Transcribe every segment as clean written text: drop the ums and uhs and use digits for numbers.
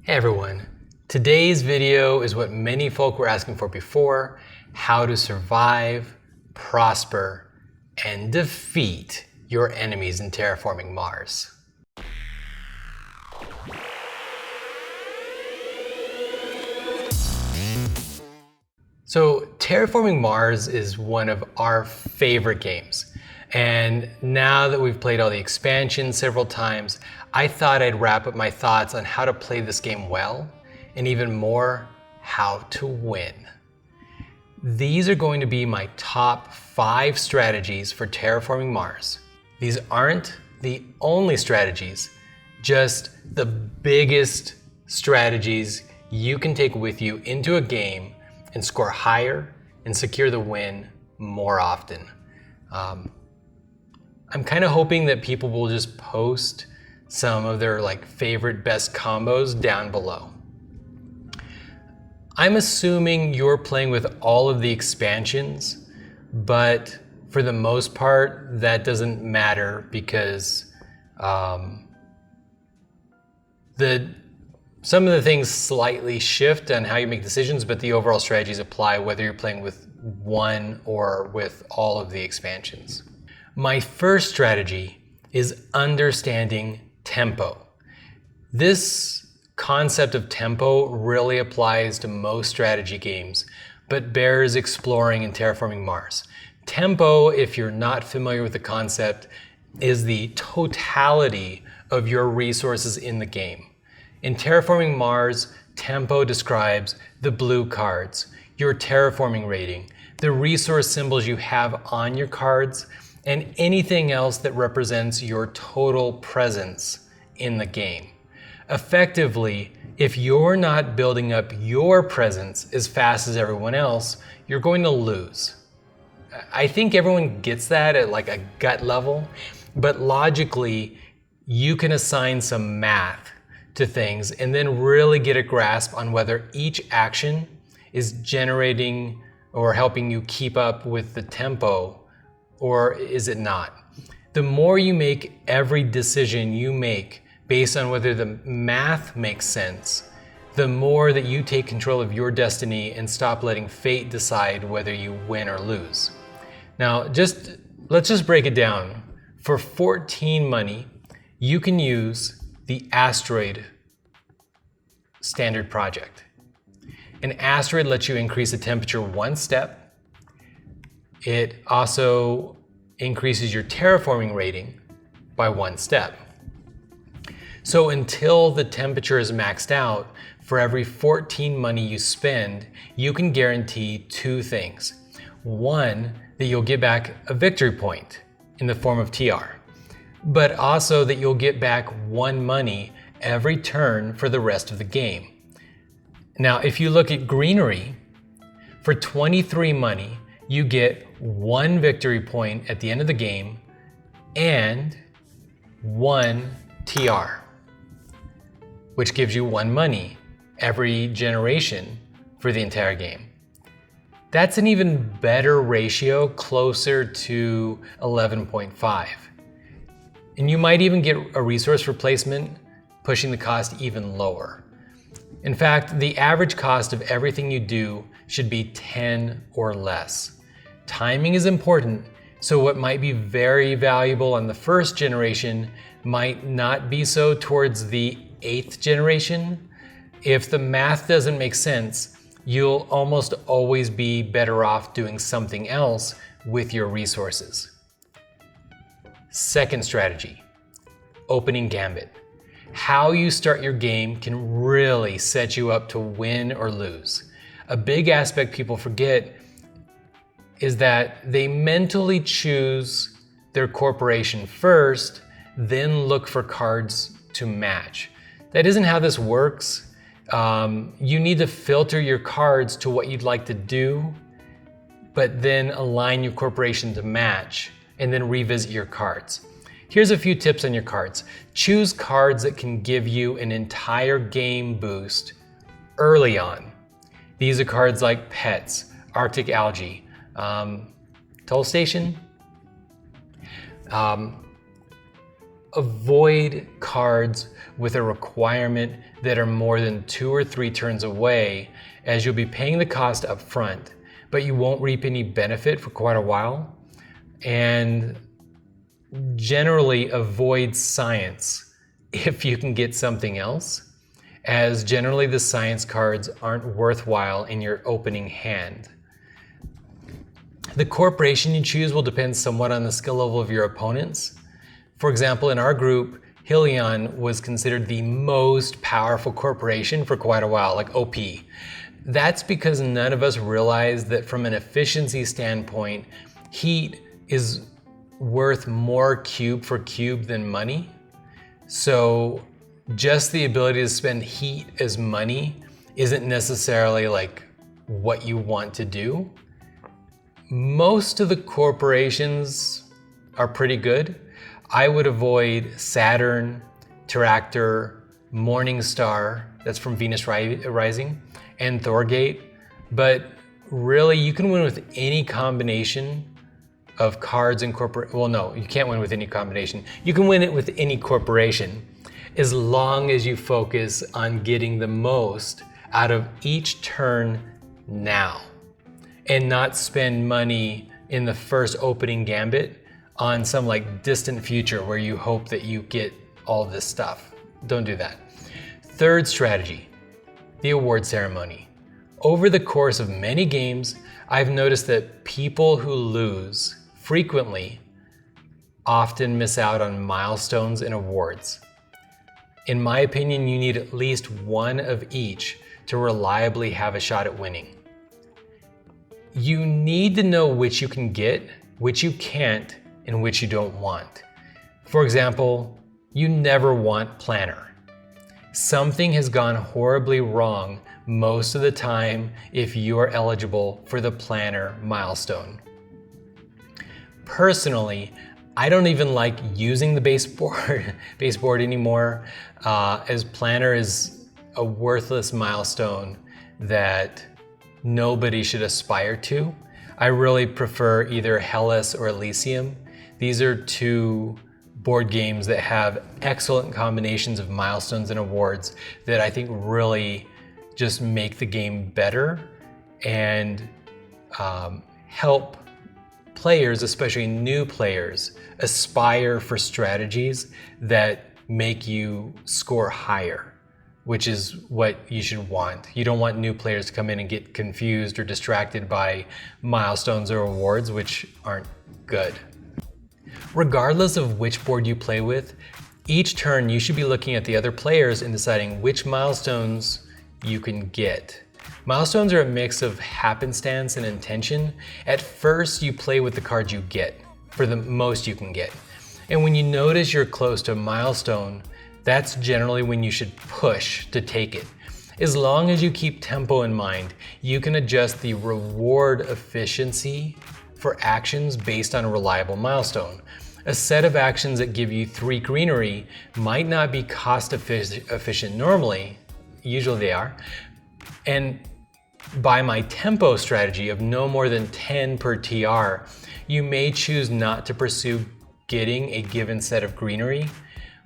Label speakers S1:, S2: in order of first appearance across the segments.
S1: Hey everyone, today's video is what many folk were asking for before: how to survive, prosper, and defeat your enemies in Terraforming Mars. So Terraforming Mars is one of our favorite games. And now that we've played all the expansions several times, I thought I'd wrap up my thoughts on how to play this game well, and even more, how to win. These are going to be my top 5 strategies for Terraforming Mars. These aren't the only strategies, just the biggest strategies you can take with you into a game and score higher and secure the win more often. I'm kind of hoping that people will just post some of their favorite best combos down below. I'm assuming you're playing with all of the expansions, but for the most part that doesn't matter because some of the things slightly shift on how you make decisions, but the overall strategies apply whether you're playing with one or with all of the expansions. My first strategy is understanding tempo. This concept of tempo really applies to most strategy games, but bears exploring in Terraforming Mars. Tempo, if you're not familiar with the concept, is the totality of your resources in the game. In Terraforming Mars, tempo describes the blue cards, your terraforming rating, the resource symbols you have on your cards, and anything else that represents your total presence in the game. Effectively, if you're not building up your presence as fast as everyone else, you're going to lose. I think everyone gets that at a gut level, but logically, you can assign some math to things and then really get a grasp on whether each action is generating or helping you keep up with the tempo, or is it not? The more you make every decision you make based on whether the math makes sense, the more that you take control of your destiny and stop letting fate decide whether you win or lose. Now, let's just break it down. For 14 money, you can use the Asteroid standard project. An asteroid lets you increase the temperature 1 step. It also increases your terraforming rating by 1 step. So until the temperature is maxed out, for every 14 money you spend, you can guarantee 2 things. 1, that you'll get back a victory point in the form of TR, but also that you'll get back 1 money every turn for the rest of the game. Now, if you look at greenery, for 23 money, you get 1 victory point at the end of the game and 1 TR, which gives you 1 money every generation for the entire game. That's an even better ratio, closer to 11.5. And you might even get a resource replacement, pushing the cost even lower. In fact, the average cost of everything you do should be 10 or less. Timing is important, so what might be very valuable on the 1st generation might not be so towards the 8th generation. If the math doesn't make sense, you'll almost always be better off doing something else with your resources. Second strategy, opening Gambit. How you start your game can really set you up to win or lose. A big aspect people forget is that they mentally choose their corporation first, then look for cards to match. That isn't how this works. You need to filter your cards to what you'd like to do, but then align your corporation to match, and then revisit your cards. Here's a few tips on your cards. Choose cards that can give you an entire game boost early on. These are cards like Pets, Arctic Algae, Toll Station, avoid cards with a requirement that are more than 2 or 3 turns away, as you'll be paying the cost up front, but you won't reap any benefit for quite a while. And generally avoid science if you can get something else, as generally the science cards aren't worthwhile in your opening hand. The corporation you choose will depend somewhat on the skill level of your opponents. For example, in our group, Helion was considered the most powerful corporation for quite a while, like OP. That's because none of us realized that from an efficiency standpoint, heat is worth more cube for cube than money. So just the ability to spend heat as money isn't necessarily like what you want to do. Most of the corporations are pretty good. I would avoid Saturn, Terractor, Morningstar, that's from Venus Rising, and Thorgate. But really, you can win with any combination of cards and well, no, you can't win with any combination. You can win it with any corporation as long as you focus on getting the most out of each turn now and not spend money in the first opening Gambit on some like distant future where you hope that you get all this stuff. Don't do that. Third strategy, the award ceremony. Over the course of many games, I've noticed that people who lose frequently often miss out on milestones and awards. In my opinion, you need at least one of each to reliably have a shot at winning. You need to know which you can get, which you can't, and which you don't want. For example, you never want planner. Something has gone horribly wrong most of the time if you are eligible for the planner milestone. Personally, I don't even like using the baseboard anymore, as planner is a worthless milestone that nobody should aspire to. I really prefer either Hellas or Elysium. These are two board games that have excellent combinations of milestones and awards that I think really just make the game better and help players, especially new players, aspire for strategies that make you score higher, which is what you should want. You don't want new players to come in and get confused or distracted by milestones or awards, which aren't good. Regardless of which board you play with, each turn you should be looking at the other players and deciding which milestones you can get. Milestones are a mix of happenstance and intention. At first, you play with the cards you get, for the most you can get. And when you notice you're close to a milestone, that's generally when you should push to take it. As long as you keep tempo in mind, you can adjust the reward efficiency for actions based on a reliable milestone. A set of actions that give you 3 greenery might not be cost efficient normally, usually they are, and by my tempo strategy of no more than 10 per TR, you may choose not to pursue getting a given set of greenery.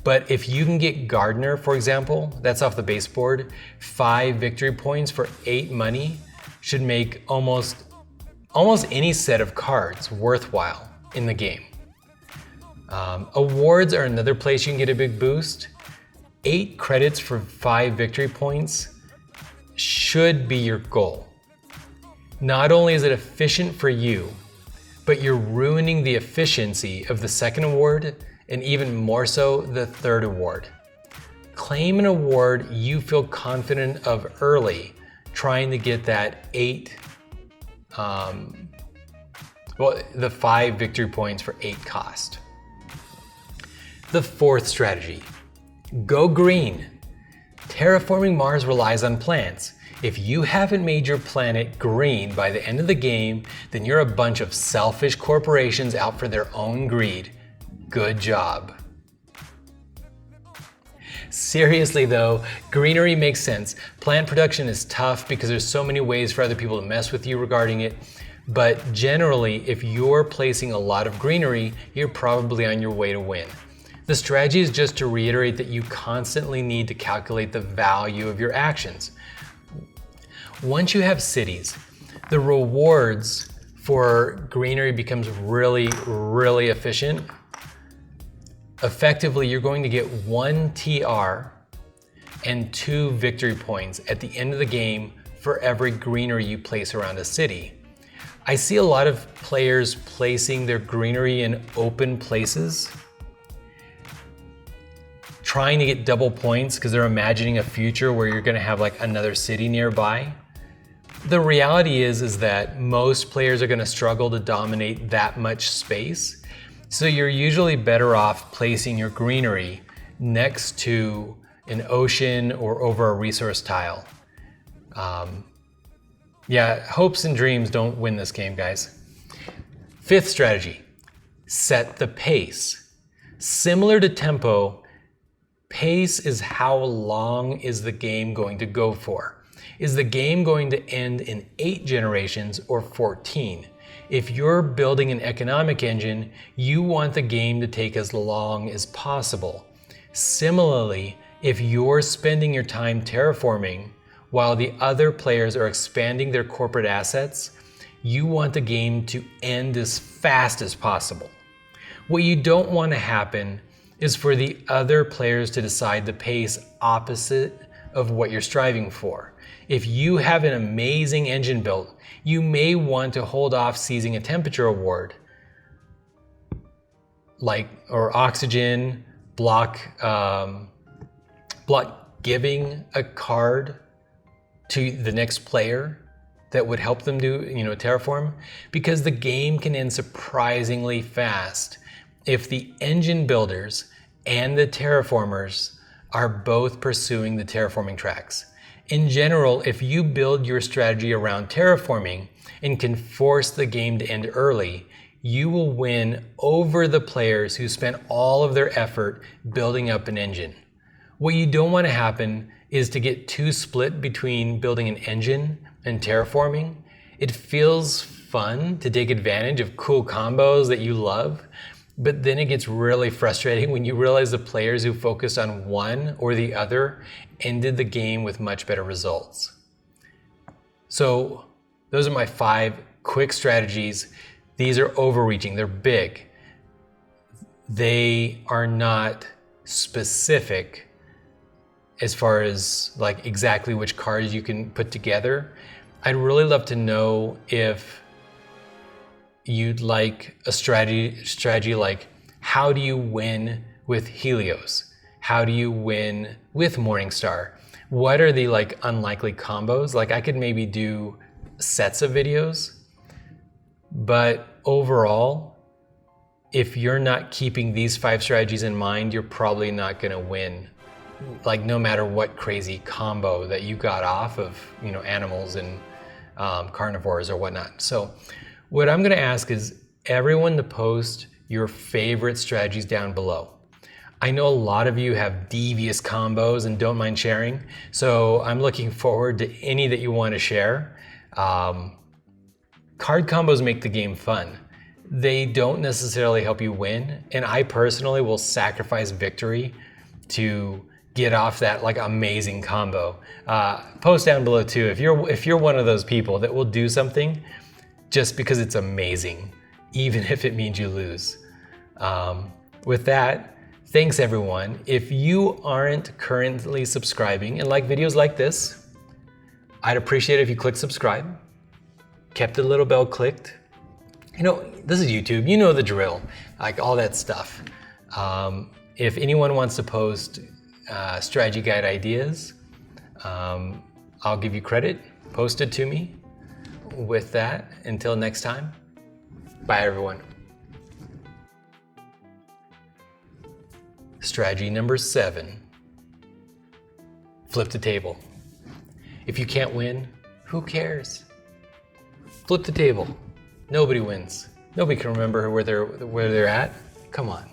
S1: But if you can get Gardener, for example, that's off the baseboard, 5 victory points for 8 money should make almost any set of cards worthwhile in the game. Awards are another place you can get a big boost. 8 credits for 5 victory points should be your goal. Not only is it efficient for you, but you're ruining the efficiency of the second award and even more so the third award. Claim an award you feel confident of early, trying to get that 8, the 5 victory points for 8 cost. The fourth strategy, go green. Terraforming Mars relies on plants. If you haven't made your planet green by the end of the game, then you're a bunch of selfish corporations out for their own greed. Good job. Seriously though, greenery makes sense. Plant production is tough because there's so many ways for other people to mess with you regarding it. But generally, if you're placing a lot of greenery, you're probably on your way to win. The strategy is just to reiterate that you constantly need to calculate the value of your actions. Once you have cities, the rewards for greenery becomes really, really efficient. Effectively, you're going to get 1 TR and 2 victory points at the end of the game for every greenery you place around a city. I see a lot of players placing their greenery in open places, trying to get double points because they're imagining a future where you're gonna have like another city nearby. The reality is that most players are gonna struggle to dominate that much space. So you're usually better off placing your greenery next to an ocean or over a resource tile. Yeah, hopes and dreams don't win this game, guys. 5th strategy, set the pace. Similar to tempo, pace is how long is the game going to go for. Is the game going to end in 8 generations or 14? If you're building an economic engine, you want the game to take as long as possible. Similarly, if you're spending your time terraforming while the other players are expanding their corporate assets, you want the game to end as fast as possible. What you don't want to happen is for the other players to decide the pace opposite of what you're striving for. If you have an amazing engine built, you may want to hold off seizing a temperature award, or oxygen, block giving a card to the next player that would help them do, terraform, because the game can end surprisingly fast if the engine builders and the terraformers are both pursuing the terraforming tracks. In general, if you build your strategy around terraforming and can force the game to end early, you will win over the players who spent all of their effort building up an engine. What you don't want to happen is to get too split between building an engine and terraforming. It feels fun to take advantage of cool combos that you love, but then it gets really frustrating when you realize the players who focused on one or the other ended the game with much better results. So those are my 5 quick strategies. These are overreaching, they're big. They are not specific as far as like exactly which cards you can put together. I'd really love to know if you'd like a strategy like, how do you win with Helios? How do you win with Morningstar? What are the like unlikely combos? Like I could maybe do sets of videos, but overall, if you're not keeping these 5 strategies in mind, you're probably not gonna win. Like no matter what crazy combo that you got off of, animals and carnivores or whatnot. So what I'm gonna ask is everyone to post your favorite strategies down below. I know a lot of you have devious combos and don't mind sharing, so I'm looking forward to any that you want to share. Card combos make the game fun. They don't necessarily help you win, and I personally will sacrifice victory to get off that like amazing combo. Post down below too if you're one of those people that will do something just because it's amazing, even if it means you lose. With that, thanks everyone. If you aren't currently subscribing and like videos like this, I'd appreciate it if you click subscribe, kept the little bell clicked. This is YouTube, you know the drill, like all that stuff. If anyone wants to post strategy guide ideas, I'll give you credit, post it to me. With that, until next time, bye everyone. Strategy number 7, flip the table. If you can't win, who cares? Flip the table. Nobody wins. Nobody can remember where they're at. Come on.